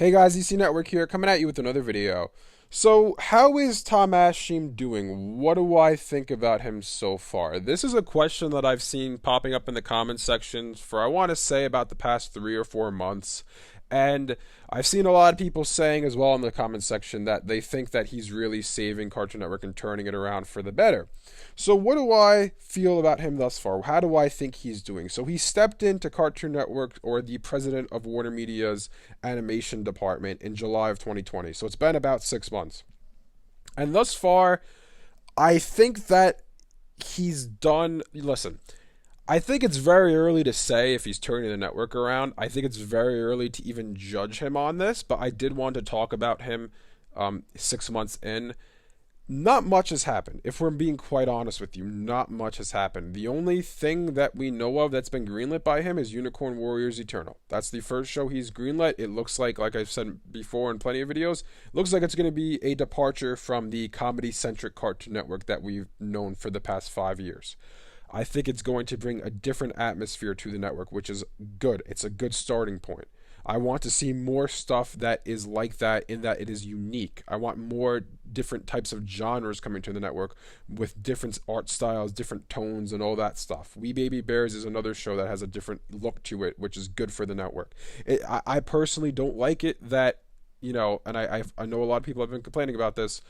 Hey guys, EC Network here, coming at you with another video. So, how is Tom Ascheim doing? What do I think about him so far? This is a question that I've seen popping up in the comments sections for, I want to say, about the past 3 or 4 months. And I've seen a lot of people saying as well in the comments section that they think that he's really saving Cartoon Network and turning it around for the better. So, what do I feel about him thus far? How do I think he's doing? So, he stepped into Cartoon Network, or the president of Warner Media's animation department, in July of 2020. So, it's been about 6 months. And thus far, I think that he's done. Listen, I think it's very early to say if he's turning the network around. I think it's very early to even judge him on this, but I did want to talk about him 6 months in. Not much has happened. If we're being quite honest with you, not much has happened. The only thing that we know of that's been greenlit by him is Unicorn Warriors Eternal. That's the first show he's greenlit. It looks like I've said before in plenty of videos, it looks like it's going to be a departure from the comedy-centric Cartoon Network that we've known for the past 5 years. I think it's going to bring a different atmosphere to the network, which is good. It's a good starting point. I want to see more stuff that is like that, in that it is unique. I want more different types of genres coming to the network with different art styles, different tones, and all that stuff. We Baby Bears is another show that has a different look to it, which is good for the network. I personally don't like it that, and I know a lot of people have been complaining about this.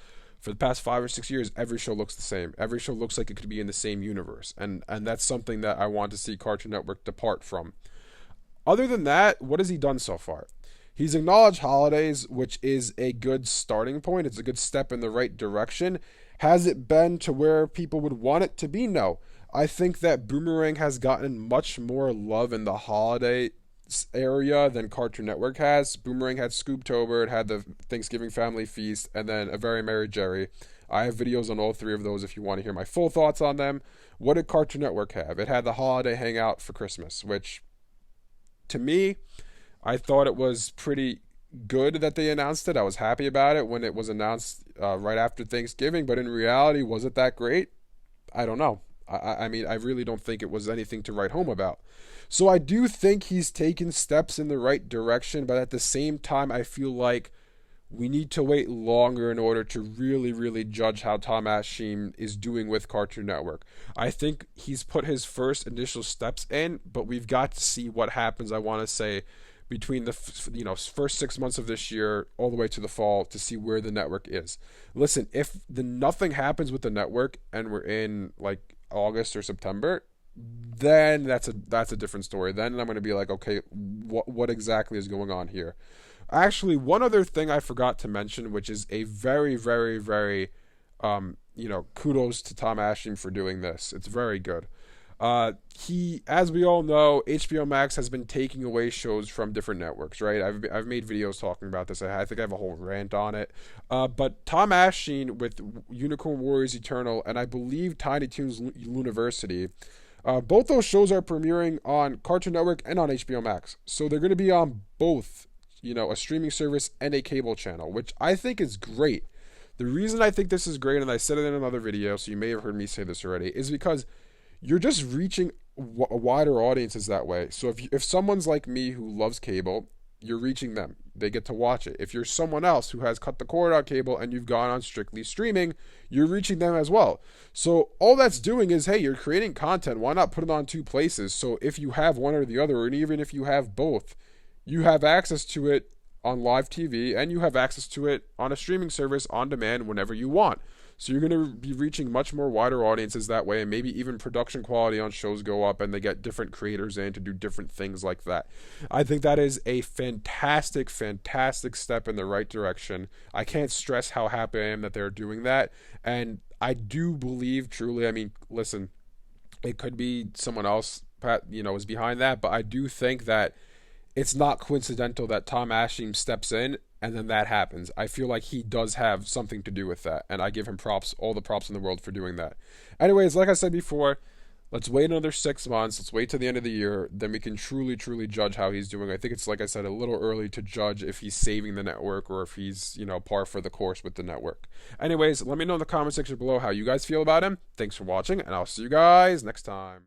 For the past 5 or 6 years, every show looks the same. Every show looks like it could be in the same universe. And that's something that I want to see Cartoon Network depart from. Other than that, what has he done so far? He's acknowledged holidays, which is a good starting point. It's a good step in the right direction. Has it been to where people would want it to be? No. I think that Boomerang has gotten much more love in the holiday area than Cartoon Network has. Boomerang had Scooptober, it had the Thanksgiving Family Feast, and then A Very Merry Jerry. I have videos on all three of those if you want to hear my full thoughts on them. What did Cartoon Network have? It had the holiday hangout for Christmas, which, to me, I thought it was pretty good that they announced it. I was happy about it when it was announced right after Thanksgiving, but in reality, was it that great? I don't know. I mean, I really don't think it was anything to write home about. So I do think he's taken steps in the right direction, but at the same time, I feel like we need to wait longer in order to really, really judge how Tom Ascheim is doing with Cartoon Network. I think he's put his first initial steps in, but we've got to see what happens, I want to say, between the first 6 months of this year all the way to the fall, to see where the network is. Listen, if nothing happens with the network and we're in like August or September, then that's a different story. Then I'm going to be like, okay, what exactly is going on here? Actually, one other thing I forgot to mention, which is a very, very, very, kudos to Tom Ascheim for doing this. It's very good. He, as we all know, HBO Max has been taking away shows from different networks, right? I've made videos talking about this. I think I have a whole rant on it. But Tom Ascheim with Unicorn Warriors Eternal, and I believe Tiny Toons University, both those shows are premiering on Cartoon Network and on HBO Max. So they're going to be on both, a streaming service and a cable channel, which I think is great. The reason I think this is great, and I said it in another video, so you may have heard me say this already, is because you're just reaching wider audiences that way. So if someone's like me who loves cable, you're reaching them. They get to watch it. If you're someone else who has cut the cord on cable and you've gone on strictly streaming, you're reaching them as well. So all that's doing is, hey, you're creating content. Why not put it on two places? So if you have one or the other, and even if you have both, you have access to it on live TV and you have access to it on a streaming service on demand whenever you want. So you're going to be reaching much more wider audiences that way, and maybe even production quality on shows go up and they get different creators in to do different things like that. I think that is a fantastic, fantastic step in the right direction. I can't stress how happy I am that they're doing that. And I do believe truly, I mean, listen, it could be someone else, is behind that, but I do think that it's not coincidental that Tom Ascheim steps in and then that happens. I feel like he does have something to do with that, and I give him props, all the props in the world for doing that. Anyways, like I said before, let's wait another 6 months. Let's wait till the end of the year. Then we can truly, truly judge how he's doing. I think it's, like I said, a little early to judge if he's saving the network or if he's, par for the course with the network. Anyways, let me know in the comment section below how you guys feel about him. Thanks for watching, and I'll see you guys next time.